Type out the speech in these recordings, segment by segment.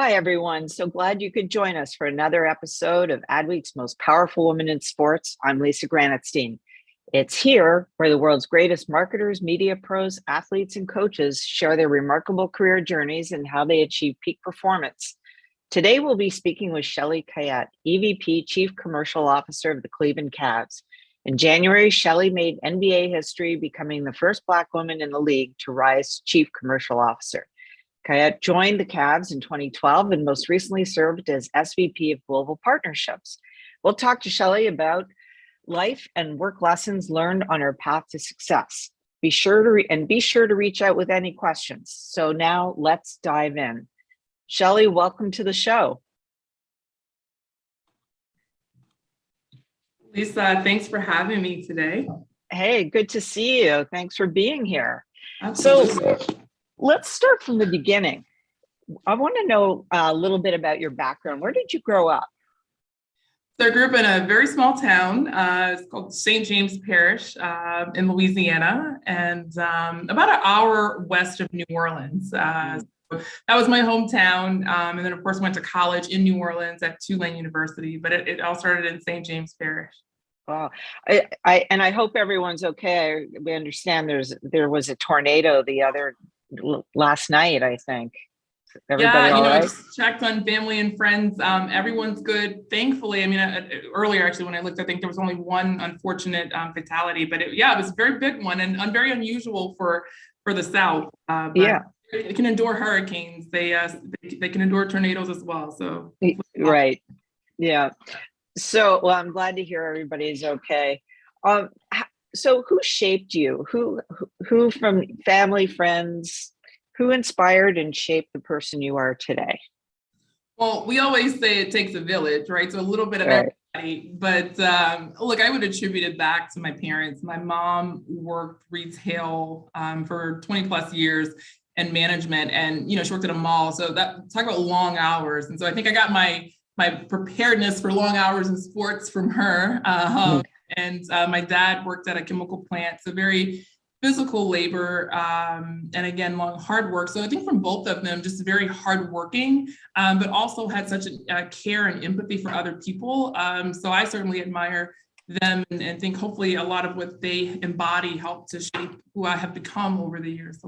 Hi, everyone. So glad you could join us for another episode of Adweek's Most Powerful Women in Sports. I'm Lisa Granatstein. It's here where the world's greatest marketers, media pros, athletes, and coaches share their remarkable career journeys and how they achieve peak performance. Today, we'll be speaking with Shelly Cayette, EVP Chief Commercial Officer of the Cleveland Cavs. In January, Shelly made NBA history, becoming the first Black woman in the league to rise to Chief Commercial Officer. Cayette joined the Cavs in 2012 and most recently served as SVP of Global Partnerships. We'll talk to Shelly about life and work lessons learned on her path to success. Be sure to reach out with any questions. So now let's dive in. Shelly, welcome to the show. Lisa, thanks for having me today. Hey, good to see you. Thanks for being here. Absolutely. So let's start from the beginning. I want to know a little bit about your background. Where did you grow up? So I grew up in a very small town. It's called St. James Parish in Louisiana, and about an hour west of New Orleans. So that was my hometown. And then, of course, went to college in New Orleans at Tulane University, but it all started in St. James Parish. Wow. I hope everyone's okay. We understand there was a tornado last night, I think. Everybody all right? I just checked on family and friends. Everyone's good, thankfully. I mean, earlier, actually, when I looked, I think there was only one unfortunate fatality, but it was a very big one and very unusual for the South. But they can endure hurricanes. They can endure tornadoes as well. So right. Yeah. So, well, I'm glad to hear everybody's okay. So who shaped you? Who from family, friends, who inspired and shaped the person you are today? Well, we always say it takes a village, right? So a little bit of everybody, but look, I would attribute it back to my parents. My mom worked retail for 20 plus years in management, and she worked at a mall. So talk about long hours. And so I think I got my preparedness for long hours in sports from her. And my dad worked at a chemical plant, so very physical labor, and again, long, hard work. So I think from both of them, just very hardworking, but also had such a care and empathy for other people. So I certainly admire them and think hopefully a lot of what they embody helped to shape who I have become over the years.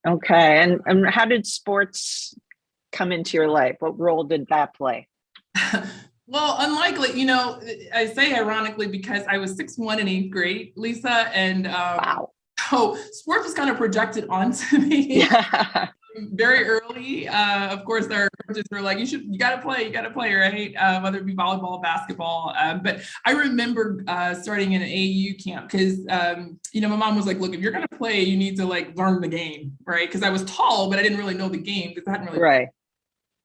Okay, and how did sports come into your life? What role did that play? Well, unlikely, I say ironically because I was 6'1" in 8th grade, Lisa, and wow. So sports was kind of projected onto me very early. Of course, our coaches were like, you got to play, right? Whether it be volleyball, basketball. But I remember starting in an AAU camp because, my mom was like, look, if you're going to play, you need to learn the game, right? Because I was tall, but I didn't really know the game because I hadn't really right.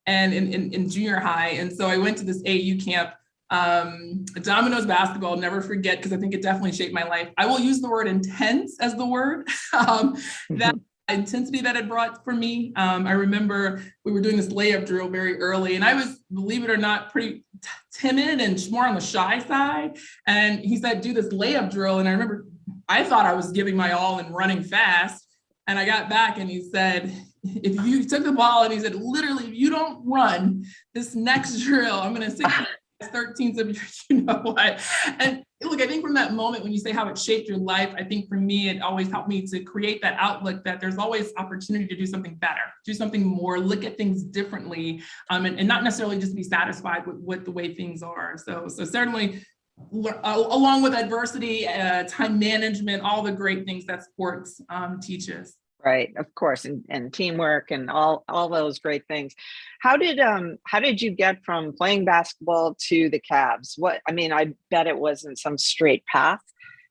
And in junior high. And so I went to this AAU camp, Domino's basketball, never forget, because I think it definitely shaped my life. I will use the word intense as the word, that intensity that it brought for me. I remember we were doing this layup drill very early, and I was, believe it or not, pretty timid and more on the shy side. And he said, do this layup drill. And I remember I thought I was giving my all and running fast. And I got back and he said, if you took the ball, and he said, literally, if you don't run this next drill, I'm going to 13th of you know what. And look, I think from that moment, when you say how it shaped your life, I think for me, it always helped me to create that outlook that there's always opportunity to do something better, do something more, look at things differently, and not necessarily just be satisfied with the way things are. So certainly, along with adversity, time management, all the great things that sports teaches. Right, of course, and teamwork and all those great things. How did you get from playing basketball to the Cavs? I bet it wasn't some straight path.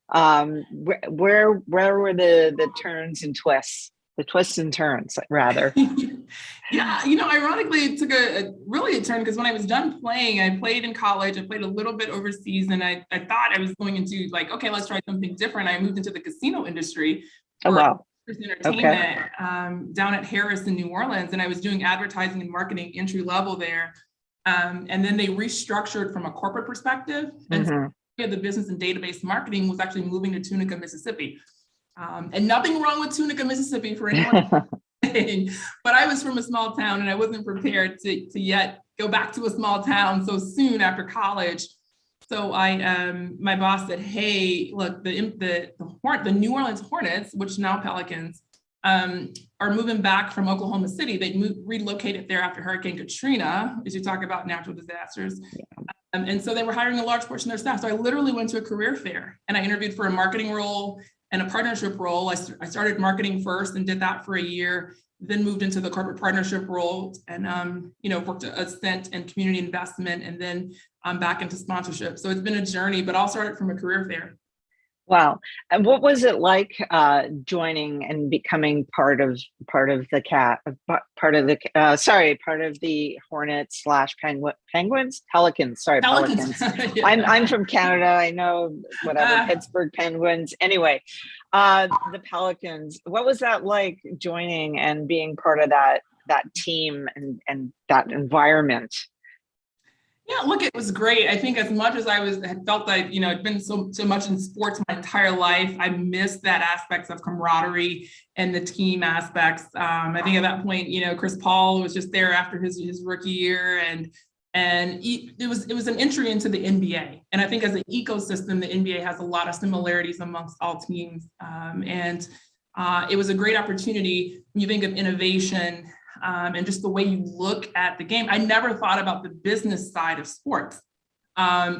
Where were the turns and twists? The twists and turns, rather. Yeah, ironically, it took a turn because when I was done playing, I played in college. I played a little bit overseas, and I thought I was going into okay, let's try something different. I moved into the casino industry. Oh, wow. Entertainment down at Harris in New Orleans, and I was doing advertising and marketing entry level there. And then they restructured from a corporate perspective, and so the business and database marketing was actually moving to Tunica, Mississippi. And nothing wrong with Tunica, Mississippi for anyone. thing. But I was from a small town and I wasn't prepared to yet go back to a small town so soon after college. So my boss said, "Hey, look, the New Orleans Hornets, which now Pelicans, are moving back from Oklahoma City. They relocated there after Hurricane Katrina, as you talk about natural disasters. And so they were hiring a large portion of their staff. So I literally went to a career fair and I interviewed for a marketing role and a partnership role. I started marketing first and did that for a year, then moved into the corporate partnership role and, worked a stint in community investment and then back into sponsorship. So it's been a journey, but all started from a career fair. Wow. And what was it like joining and becoming part of the Hornets / Penguins? Pelicans. Sorry, Pelicans. Yeah. I'm from Canada. I know Pittsburgh Penguins. Anyway, the Pelicans. What was that like joining and being part of that team and that environment? Yeah, look, it was great. I think as much as I had felt like, I'd been so much in sports my entire life, I missed that aspects of camaraderie and the team aspects. I think at that point, Chris Paul was just there after his rookie year and it was an entry into the NBA. And I think as an ecosystem, the NBA has a lot of similarities amongst all teams. And it was a great opportunity when you think of innovation and just the way you look at the game. I never thought about the business side of sports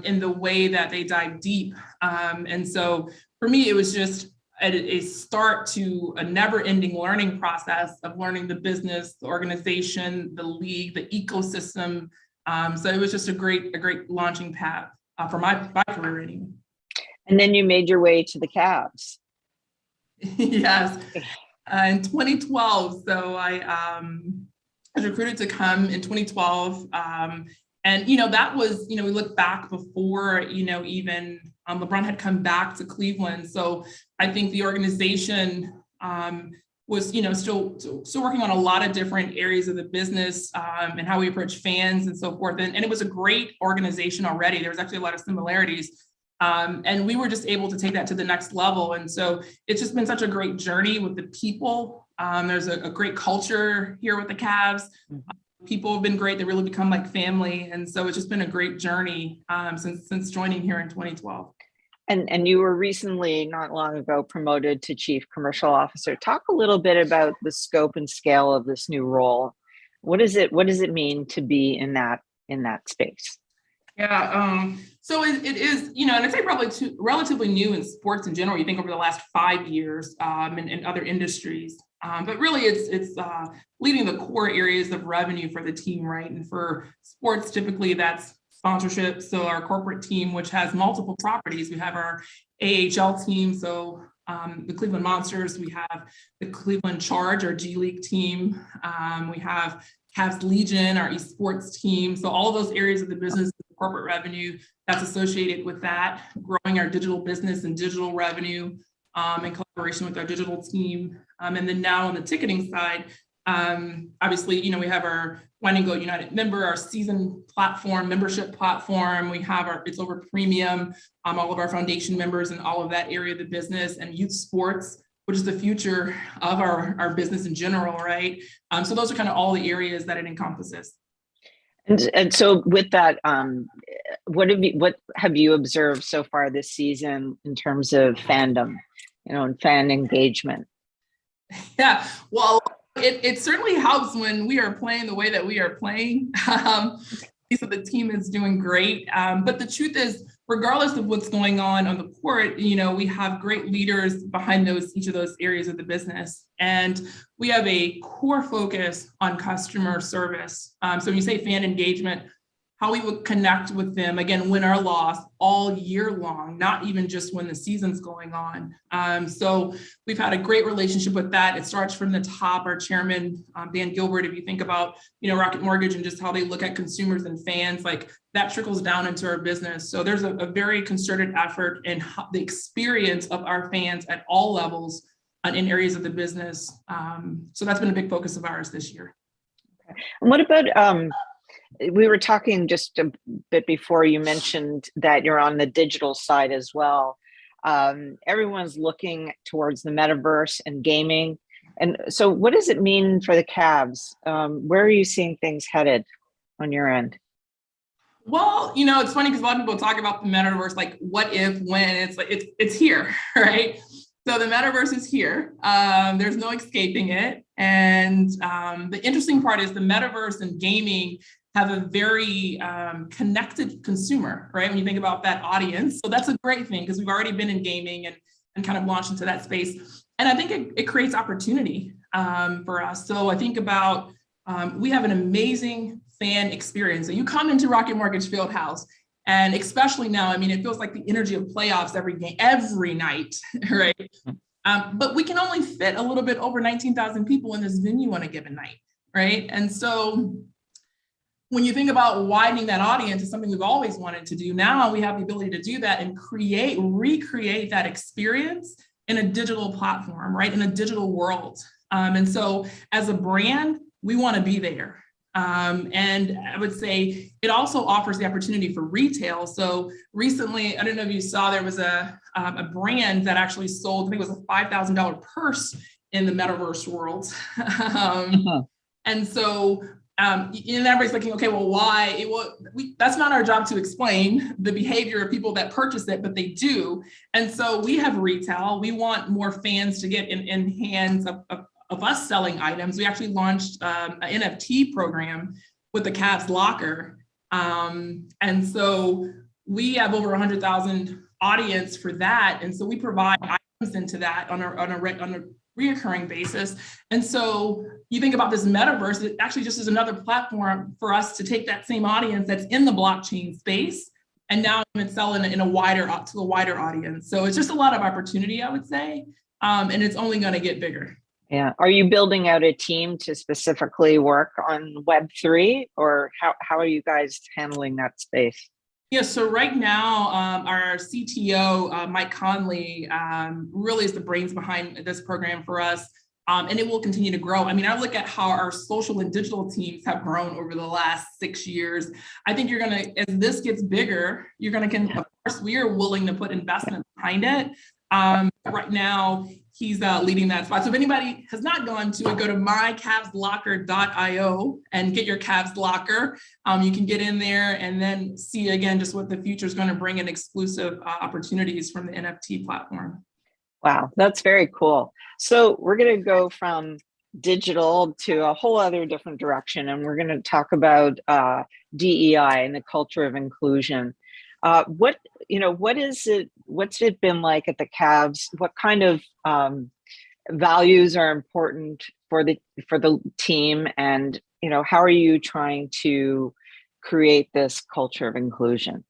in the way that they dive deep. And so for me, it was just a start to a never-ending learning process of learning the business, the organization, the league, the ecosystem. So it was just a great launching pad for my career anyway. And then you made your way to the Cavs. Yes. In 2012, so I was recruited to come in 2012. And, that was, we look back before, even LeBron had come back to Cleveland. So I think the organization was, still working on a lot of different areas of the business and how we approach fans and so forth. And it was a great organization already. There was actually a lot of similarities. And we were just able to take that to the next level. And so it's just been such a great journey with the people. There's a great culture here with the Cavs. People have been great. They really become like family. And so it's just been a great journey since joining here in 2012. And you were recently, not long ago, promoted to Chief Commercial Officer. Talk a little bit about the scope and scale of this new role. What does it mean to be in that space? Yeah, so it is, and I'd say probably relatively new in sports in general. You think over the last 5 years in other industries, but really it's leading the core areas of revenue for the team, right? And for sports, typically that's sponsorship. So our corporate team, which has multiple properties, we have our AHL team, so the Cleveland Monsters, we have the Cleveland Charge, our G League team, we have Cavs Legion, our esports team. So all of those areas of the business, corporate revenue that's associated with that, growing our digital business and digital revenue in collaboration with our digital team. And then now on the ticketing side, obviously, we have our Wine and Go United member, our season platform, membership platform. We have It's Over Premium, all of our foundation members and all of that area of the business, and youth sports, which is the future of our business in general, right? So those are kind of all the areas that it encompasses. And so with that, what have you observed so far this season in terms of fandom, and fan engagement? Yeah, well, it certainly helps when we are playing the way that we are playing. So the team is doing great. But the truth is, regardless of what's going on the court, we have great leaders behind each of those areas of the business. And we have a core focus on customer service. So when you say fan engagement, how we would connect with them, again, win or loss, all year long, not even just when the season's going on. So we've had a great relationship with that. It starts from the top. Our chairman, Dan Gilbert, if you think about, Rocket Mortgage and just how they look at consumers and fans, like that trickles down into our business. So there's a very concerted effort in the experience of our fans at all levels in areas of the business. So that's been a big focus of ours this year. Okay. And what about, we were talking just a bit before, you mentioned that you're on the digital side as well. Everyone's looking towards the metaverse and gaming. And so what does it mean for the Cavs? Where are you seeing things headed on your end? Well, it's funny because a lot of people talk about the metaverse, like what if, when. It's like it's here, right? So the metaverse is here. There's no escaping it. And the interesting part is the metaverse and gaming have a very connected consumer, right? When you think about that audience. So that's a great thing because we've already been in gaming and kind of launched into that space. And I think it creates opportunity for us. So I think about, we have an amazing fan experience. So you come into Rocket Mortgage Fieldhouse, and especially now, I mean, it feels like the energy of playoffs every game, every night, right? But we can only fit a little bit over 19,000 people in this venue on a given night, right? And so when you think about widening that audience, it's something we've always wanted to do. Now we have the ability to do that and recreate that experience in a digital platform, right? In a digital world. And so as a brand, we want to be there. And I would say it also offers the opportunity for retail. So recently, I don't know if you saw, there was a brand that actually sold, I think it was a $5,000 purse in the metaverse world. And so, and everybody's thinking, okay, well, why? That's not our job to explain the behavior of people that purchase it, but they do. And so we have retail. We want more fans to get in hands of us selling items. We actually launched an NFT program with the Cavs Locker. And so we have over 100,000 audience for that. And so we provide items into that on a reoccurring basis. And so you think about this metaverse, it actually just is another platform for us to take that same audience that's in the blockchain space and now even sell to a wider audience. So it's just a lot of opportunity, I would say. And it's only going to get bigger. Yeah. Are you building out a team to specifically work on Web3, or how are you guys handling that space? Yeah, so right now, our CTO, Mike Conley, really is the brains behind this program for us, and it will continue to grow. I mean, I look at how our social and digital teams have grown over the last 6 years. I think as this gets bigger, of course, we are willing to put investment behind it. Right now, he's leading that spot. So if anybody has not gone to it, go to mycavslocker.io and get your Cavs Locker. You can get in there and then see again just what the future is going to bring in exclusive opportunities from the NFT platform. Wow, that's very cool. So we're going to go from digital to a whole other different direction, and we're going to talk about DEI and the culture of inclusion. What's it been like at the Cavs? What kind of values are important for the team, and how are you trying to create this culture of inclusion?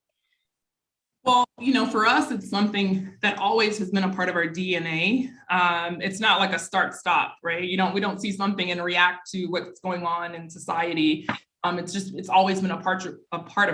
Well, for us, it's something that always has been a part of our DNA. It's not like a start-stop, right? We don't see something and react to what's going on in society. It's always been a part of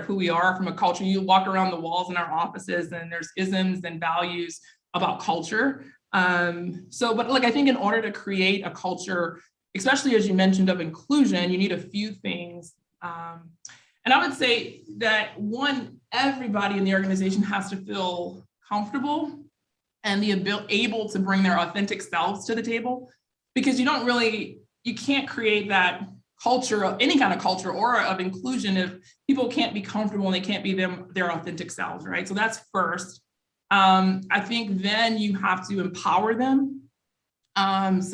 who we are from a culture. You walk around the walls in our offices and there's isms and values about culture. But I think in order to create a culture, especially as you mentioned of inclusion, you need a few things. And I would say that one, everybody in the organization has to feel comfortable and able to bring their authentic selves to the table, because you can't create that culture, of any kind of culture or of inclusion, if people can't be comfortable and they can't be their authentic selves, right? So that's first. I think then you have to empower them. Once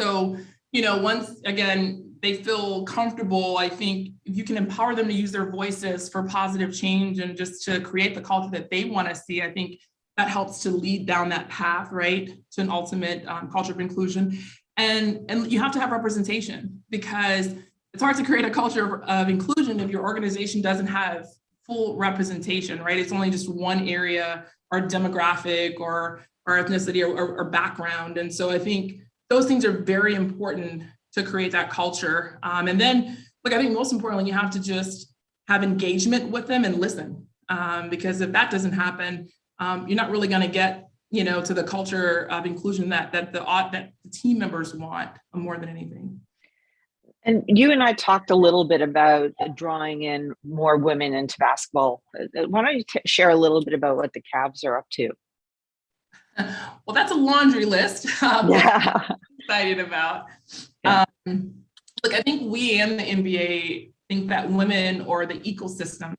again, they feel comfortable, I think if you can empower them to use their voices for positive change and just to create the culture that they want to see, I think that helps to lead down that path, right, to an ultimate culture of inclusion. And you have to have representation, because it's hard to create a culture of inclusion if your organization doesn't have full representation, right? It's only just one area or demographic or ethnicity or background. And so I think those things are very important to create that culture. And then, I think most importantly, you have to just have engagement with them and listen. Because if that doesn't happen, you're not really going to get, to the culture of inclusion that the team members want more than anything. And you and I talked a little bit about drawing in more women into basketball. Why don't you share a little bit about what the Cavs are up to? Well, that's a laundry list. Yeah. excited about. Yeah. Look, I think we and the NBA think that women or the ecosystem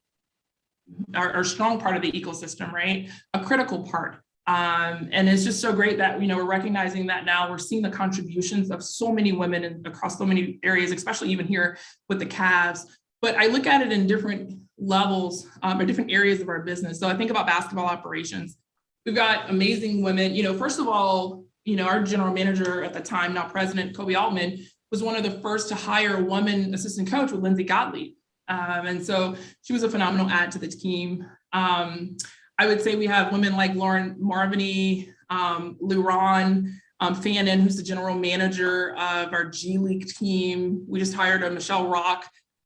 are a strong part of the ecosystem, right? A critical part. And it's just so great that, we're recognizing that now. We're seeing the contributions of so many women across so many areas, especially even here with the Cavs. But I look at it in different levels or different areas of our business. So I think about basketball operations. We've got amazing women. First of all, our general manager at the time, now president, Kobe Altman, was one of the first to hire a woman assistant coach with Lindsay Gottlieb. And so she was a phenomenal add to the team. I would say we have women like Lauren Marvany, Luron Fannin, who's the general manager of our G League team. We just hired a Michelle Rock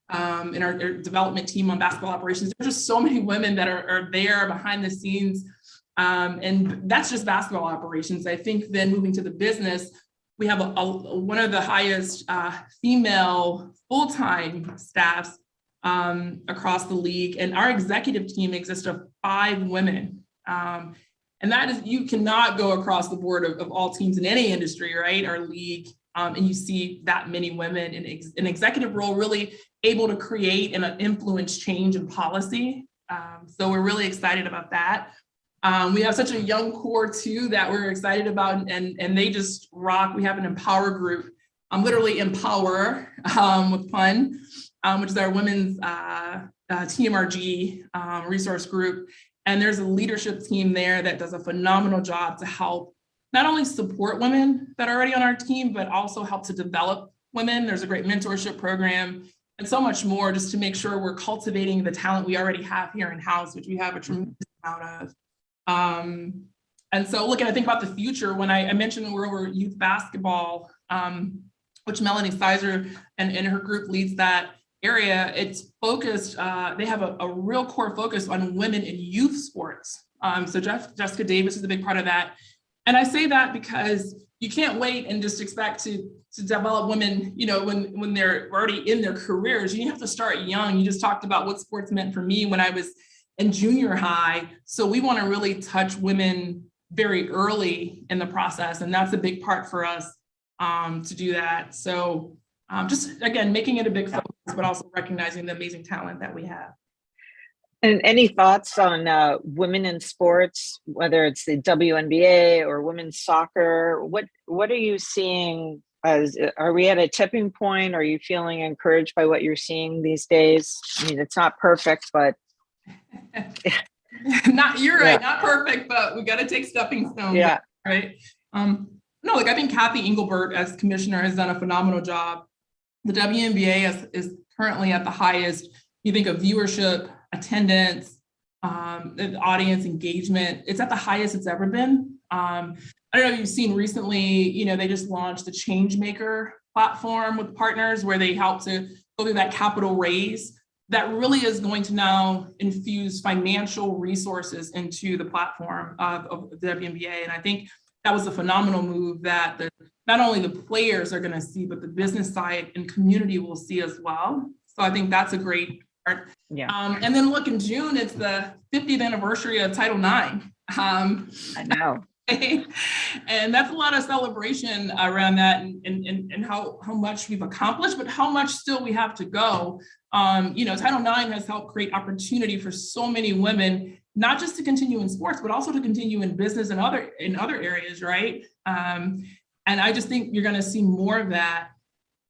in our development team on basketball operations. There's just so many women that are there behind the scenes. And that's just basketball operations. I think then moving to the business, we have one of the highest female full-time staffs across the league. And our executive team exists of 5 women. And that is, you cannot go across the board of all teams in any industry, right? Our league, and you see that many women in an executive role really able to create and influence change and policy. So we're really excited about that. We have such a young core too that we're excited about, and they just rock. We have an Empower group, literally Empower with fun, which is our women's TMRG resource group. And there's a leadership team there that does a phenomenal job to help not only support women that are already on our team, but also help to develop women. There's a great mentorship program and so much more, just to make sure we're cultivating the talent we already have here in-house, which we have a tremendous amount of. And so look, and I think about the future when I mentioned we're over youth basketball, which Melanie Sizer and her group leads that area. It's focused, they have a real core focus on women in youth sports. So Jessica Davis is a big part of that. And I say that because you can't wait and just expect to develop women, when they're already in their careers. You have to start young. You just talked about what sports meant for me when I was in junior high. So we want to really touch women very early in the process. And that's a big part for us to do that. So just, again, making it a big focus, but also recognizing the amazing talent that we have. And any thoughts on women in sports, whether it's the WNBA or women's soccer? What are you seeing? Are we at a tipping point? Are you feeling encouraged by what you're seeing these days? I mean, it's not perfect, but you're right, not perfect, but we got to take stepping stones. Yeah. Right. No, I think Kathy Engelbert as commissioner has done a phenomenal job. The WNBA is currently at the highest. You think of viewership, attendance, audience engagement. It's at the highest it's ever been. I don't know if you've seen recently, they just launched the Changemaker platform with partners where they help to go through that capital raise. That really is going to now infuse financial resources into the platform of the WNBA. And I think that was a phenomenal move that not only the players are going to see, but the business side and community will see as well. So I think that's a great part. Yeah. And then look, in June, it's the 50th anniversary of Title IX. I know. And that's a lot of celebration around that and how much we've accomplished, but how much still we have to go. Title IX has helped create opportunity for so many women, not just to continue in sports, but also to continue in business and other areas, right? And I just think you're going to see more of that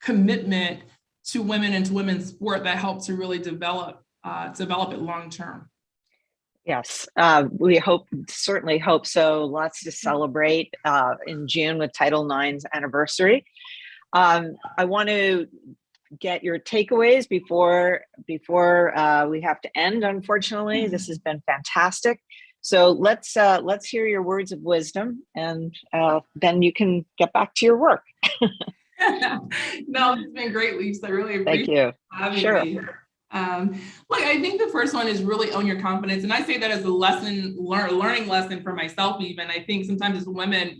commitment to women and to women's sport that help to really develop it long term. Yes, we certainly hope so. Lots to celebrate in June with Title IX's anniversary. I want to get your takeaways before we have to end. Unfortunately, this has been fantastic. So let's hear your words of wisdom, and then you can get back to your work. No, it's been great, Lisa. I really appreciate having me. Look, I think the first one is really own your confidence. And I say that as a learning lesson for myself even. I think sometimes as women,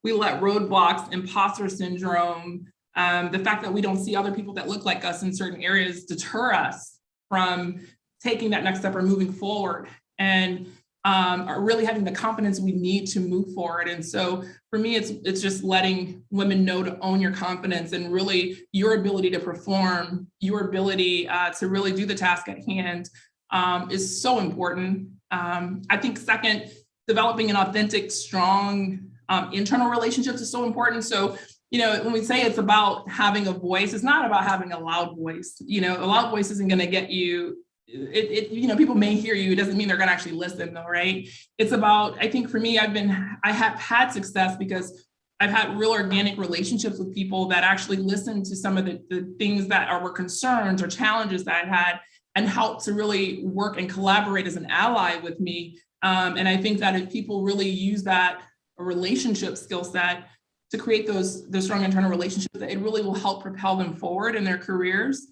we let roadblocks, imposter syndrome, the fact that we don't see other people that look like us in certain areas deter us from taking that next step or moving forward. And are really having the confidence we need to move forward. And so for me, it's just letting women know to own your confidence and really your ability to perform, your ability to really do the task at hand is so important. I think second, developing an authentic, strong internal relationships is so important. So, when we say it's about having a voice, it's not about having a loud voice. A loud voice isn't going to get you. People may hear you. It doesn't mean they're going to actually listen, though, right? It's about, I think for me, I have had success because I've had real organic relationships with people that actually listen to some of the things that were concerns or challenges that I had and help to really work and collaborate as an ally with me. And I think that if people really use that relationship skill set to create those strong internal relationships, that it really will help propel them forward in their careers.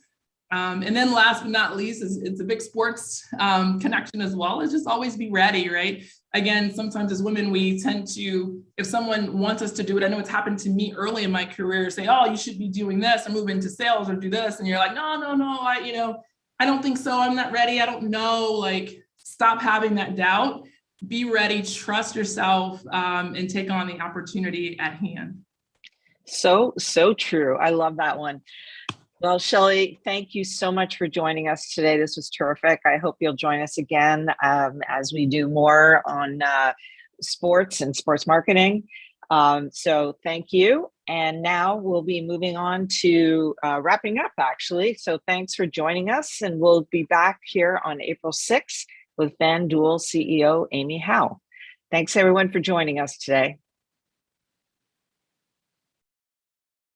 And then last but not least, it's a big sports connection as well, is just always be ready, right? Again, sometimes as women, we tend to, if someone wants us to do it, I know it's happened to me early in my career, say, oh, you should be doing this or move into sales or do this. And you're like, no, I don't think so. I'm not ready. I don't know. Like, stop having that doubt. Be ready, trust yourself, and take on the opportunity at hand. So true. I love that one. Well, Shelly, thank you so much for joining us today. This was terrific. I hope you'll join us again as we do more on sports and sports marketing. So thank you. And now we'll be moving on to wrapping up, actually. So thanks for joining us. And we'll be back here on April 6th with FanDuel CEO Amy Howe. Thanks, everyone, for joining us today.